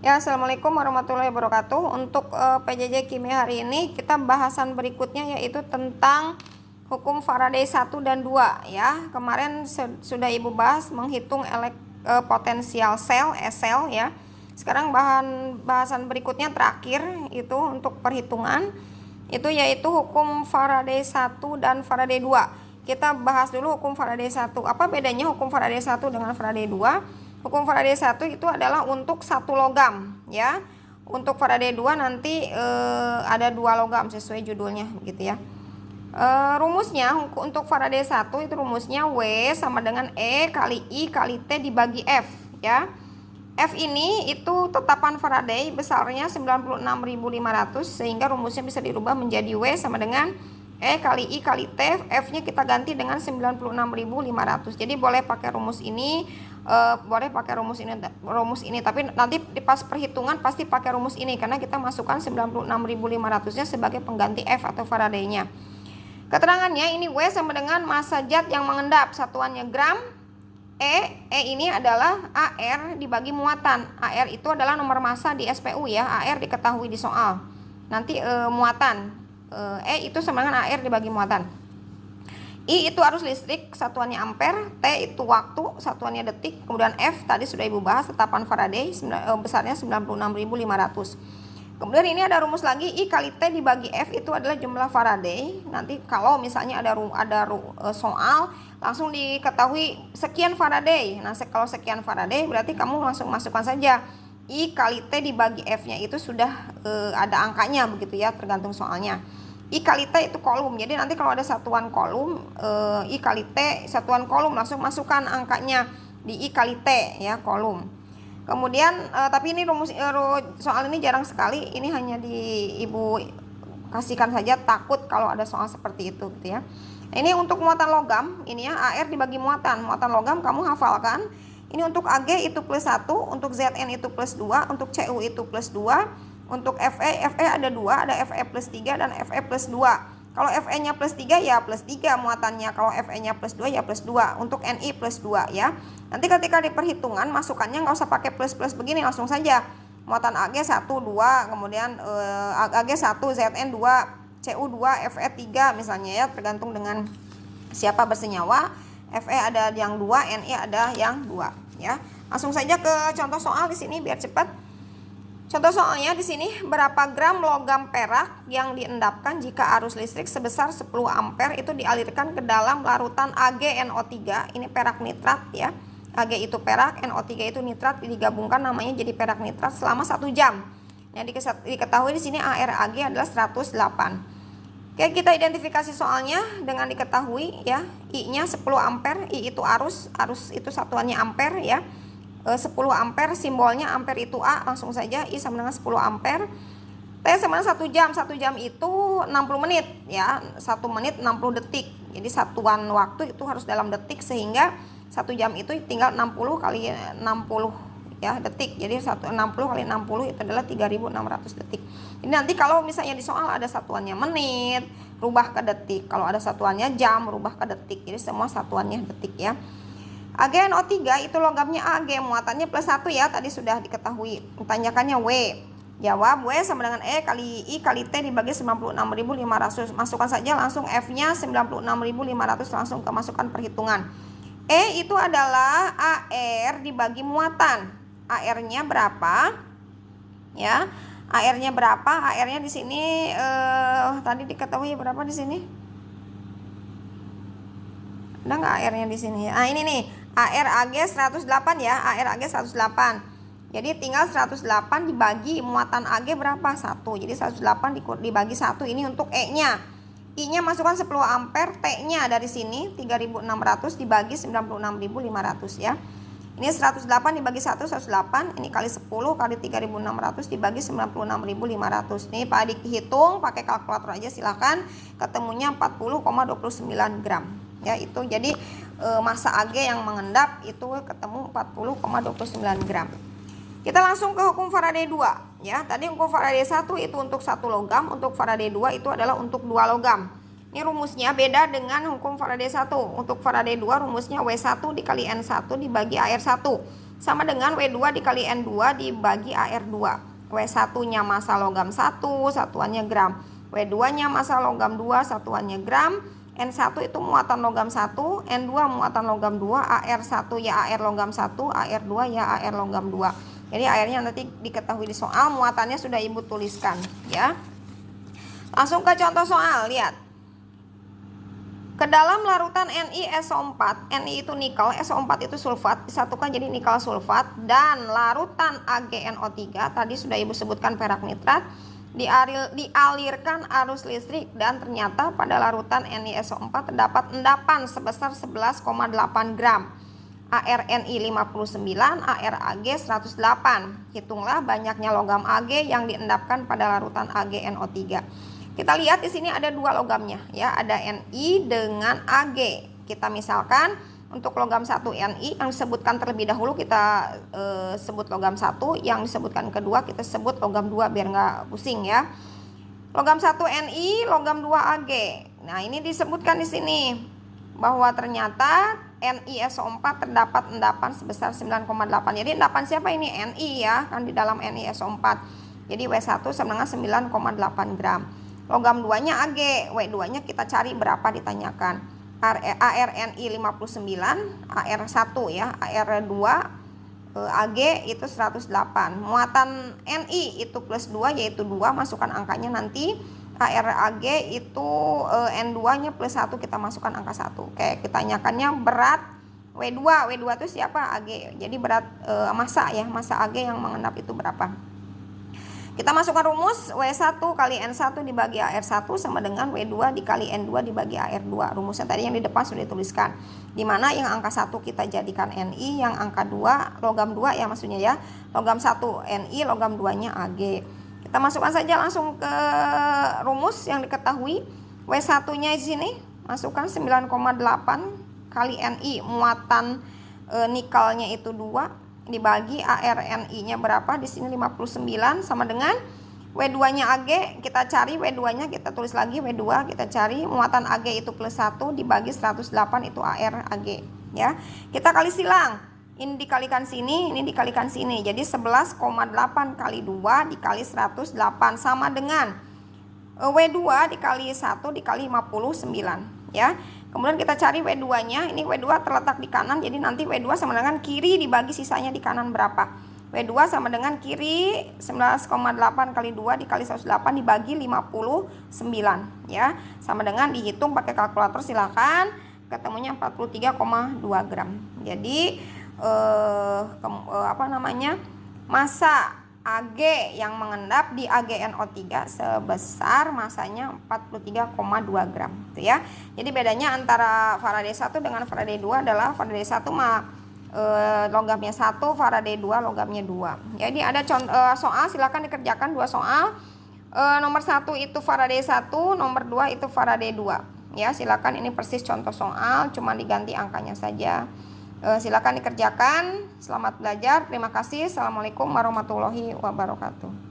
Ya, Assalamualaikum warahmatullahi wabarakatuh. Untuk PJJ Kimia hari ini kita bahasan berikutnya yaitu tentang hukum Faraday 1 dan 2 ya. Kemarin sudah Ibu bahas menghitung potensial sel, sel ya. Sekarang bahasan berikutnya terakhir itu untuk perhitungan itu yaitu hukum Faraday 1 dan Faraday 2. Kita bahas dulu hukum Faraday 1. Apa bedanya hukum Faraday 1 dengan Faraday 2? Hukum Faraday 1 itu adalah untuk satu logam ya. Untuk Faraday 2 nanti ada 2 logam sesuai judulnya gitu ya. Rumusnya untuk Faraday 1 itu rumusnya W sama dengan E kali I kali T dibagi F ya. F ini itu tetapan Faraday besarnya 96.500 sehingga rumusnya bisa dirubah menjadi W sama dengan E kali I kali T. F nya kita ganti dengan 96.500. Jadi boleh pakai rumus ini, tapi nanti pas perhitungan pasti pakai rumus ini karena kita masukkan 96.500 nya sebagai pengganti F atau Faraday-nya. Keterangannya ini W sama dengan massa zat yang mengendap, satuannya gram. E ini adalah AR dibagi muatan. AR itu adalah nomor massa di SPU ya. AR diketahui di soal. Nanti muatan. E itu sama dengan AR dibagi muatan. I itu arus listrik, satuannya ampere. T itu waktu, satuannya detik. Kemudian F tadi sudah Ibu bahas, tetapan Faraday besarnya 96.500. Kemudian ini ada rumus lagi, I kali T dibagi F itu adalah jumlah Faraday. Nanti kalau misalnya ada soal langsung diketahui sekian Faraday. Nah kalau sekian Faraday berarti kamu langsung masukkan saja I kali T dibagi F-nya itu sudah ada angkanya begitu ya, tergantung soalnya. I kali T itu kolom. Jadi nanti kalau ada satuan kolom, I kali T satuan kolom langsung masukkan angkanya di I kali T ya, kolom. Kemudian tapi ini rumus soal ini jarang sekali. Ini hanya Ibu kasihkan saja, takut kalau ada soal seperti itu gitu ya. Ini untuk muatan logam, ini ya AR dibagi muatan. Muatan logam kamu hafalkan. Ini untuk AG itu plus 1, untuk ZN itu plus 2, untuk CU itu plus 2, untuk FE ada 2, ada FE plus 3 dan FE plus 2. Kalau FE-nya plus 3 ya plus 3 muatannya, kalau FE-nya plus 2 ya plus 2, untuk NI plus 2 ya. Nanti ketika di perhitungan masukannya nggak usah pakai plus-plus begini, langsung saja. Muatan AG 1, 2, kemudian AG 1, ZN 2, CU 2, FE 3 misalnya ya, tergantung dengan siapa bersenyawa. FE ada yang 2, NI ada yang 2 ya. Langsung saja ke contoh soal di sini biar cepat. Contoh soalnya di sini, berapa gram logam perak yang diendapkan jika arus listrik sebesar 10 ampere itu dialirkan ke dalam larutan AgNO3. Ini perak nitrat ya. Ag itu perak, NO3 itu nitrat, digabungkan namanya jadi perak nitrat selama 1 jam. Yang diketahui di sini ARAG adalah 108. Oke, kita identifikasi soalnya dengan diketahui ya, I-nya 10 ampere, I itu arus itu satuannya ampere ya. 10 ampere, simbolnya ampere itu A, langsung saja I sama dengan 10 ampere. T sama dengan 1 jam, 1 jam itu 60 menit ya, 1 menit 60 detik. Jadi satuan waktu itu harus dalam detik, sehingga 1 jam itu tinggal 60 kali 60 ya detik. Jadi 60 kali 60 itu adalah 3600 detik. Ini nanti kalau misalnya di soal ada satuannya menit, rubah ke detik. Kalau ada satuannya jam, rubah ke detik. Jadi semua satuannya detik ya. AgNO3 itu logamnya Ag, muatannya plus 1 ya, tadi sudah diketahui. Tanyakannya W. Jawab W sama dengan E kali I kali T dibagi 96.500. Masukkan saja langsung F-nya 96.500, langsung kemasukan perhitungan. E itu adalah AR dibagi muatan. AR-nya berapa? Ya. AR-nya berapa? AR-nya di sini tadi diketahui berapa di sini? Ada nggak AR-nya di sini? Nah, ini nih. AR AG 108 ya. AR AG 108. Jadi tinggal 108 dibagi muatan AG berapa? 1. Jadi 108 dibagi 1, ini untuk E-nya. I-nya masukkan 10 ampere, T-nya dari sini 3600 dibagi 96.500 ya. Ini 108 dibagi 1, 108. Ini kali 10 kali 3600 dibagi 96.500. Ini Pak Adik hitung pakai kalkulator aja silahkan. Ketemunya 40,29 gram. Ya, itu jadi massa Ag yang mengendap itu ketemu 40,29 gram. Kita langsung ke hukum Faraday 2 ya. Tadi hukum Faraday 1 itu untuk 1 logam, untuk Faraday 2 itu adalah untuk 2 logam. Ini rumusnya beda dengan hukum Faraday 1. Untuk Faraday 2 rumusnya W1 dikali N1 dibagi AR1. sama dengan W2 dikali N2 dibagi AR2. W1-nya massa logam 1, satuannya gram. W2-nya massa logam 2, satuannya gram. N1 itu muatan logam 1, N2 muatan logam 2, AR1 ya AR logam 1, AR2 ya AR logam 2. Jadi airnya nanti diketahui di soal, muatannya sudah Ibu tuliskan ya. Langsung ke contoh soal, lihat. Ke dalam larutan NiSO4, Ni itu nikel, SO4 itu sulfat, disatukan jadi nikel sulfat, dan larutan AgNO3, tadi sudah Ibu sebutkan perak nitrat, dialirkan arus listrik, dan ternyata pada larutan NiSO4 terdapat endapan sebesar 11,8 gram. ArNi 59, ArAg 108. Hitunglah banyaknya logam Ag yang diendapkan pada larutan AgNO3. Kita lihat di sini ada dua logamnya ya, ada Ni dengan Ag. Kita misalkan untuk logam 1 Ni yang disebutkan terlebih dahulu kita sebut logam 1, yang disebutkan kedua kita sebut logam 2 biar nggak pusing ya. Logam 1 Ni, logam 2 Ag. Nah, ini disebutkan di sini bahwa ternyata NiSO4 terdapat endapan sebesar 9,8. Jadi endapan siapa ini? Ni ya, kan di dalam NiSO4. Jadi W1 sama dengan 9,8 gram. Logam 2-nya Ag, W2-nya kita cari berapa ditanyakan. ArNi 59, AR1 ya, AR2, Ag itu 108. Muatan Ni itu plus 2 yaitu 2, masukkan angkanya nanti. ArAg itu N2-nya plus 1, kita masukkan angka 1. Oke, ditanyakannya berat W2. W2 itu siapa? Ag. Jadi berat massa ya, massa Ag yang mengendap itu berapa? Kita masukkan rumus W1 kali N1 dibagi AR1 sama dengan W2 dikali N2 dibagi AR2. Rumusnya tadi yang di depan sudah dituliskan. Dimana yang angka 1 kita jadikan Ni, yang angka 2, logam 2 ya maksudnya ya. Logam 1 Ni, logam 2-nya Ag. Kita masukkan saja langsung ke rumus yang diketahui. W1-nya di sini masukkan 9,8 kali Ni, muatan nikelnya itu 2. Dibagi ArNi-nya berapa? Di sini 59 sama dengan W2-nya Ag, kita cari W2-nya, kita tulis lagi W2, kita cari muatan Ag itu plus 1 dibagi 108 itu ArAg ya. Kita kali silang. Ini dikalikan sini, ini dikalikan sini. Jadi 11,8 kali 2 dikali 108 sama dengan W2 dikali 1 dikali 59 ya. Kemudian kita cari W2-nya, ini W2 terletak di kanan, jadi nanti W2 sama dengan kiri dibagi sisanya di kanan berapa. W2 sama dengan kiri 11,8 kali 2 dikali 108 dibagi 59 ya. Sama dengan dihitung pakai kalkulator silakan, ketemunya 43,2 gram. Jadi massa Ag yang mengendap di AgNO3 sebesar masanya 43,2 gram gitu ya. Jadi bedanya antara Faraday 1 dengan Faraday 2 adalah Faraday 1 logamnya 1, Faraday 2 logamnya 2. Jadi ada soal, silakan dikerjakan 2 soal. Nomor 1 itu Faraday 1, nomor 2 itu Faraday 2. Ya, silakan, ini persis contoh soal, cuma diganti angkanya saja. Silakan dikerjakan. Selamat belajar. Terima kasih. Assalamualaikum warahmatullahi wabarakatuh.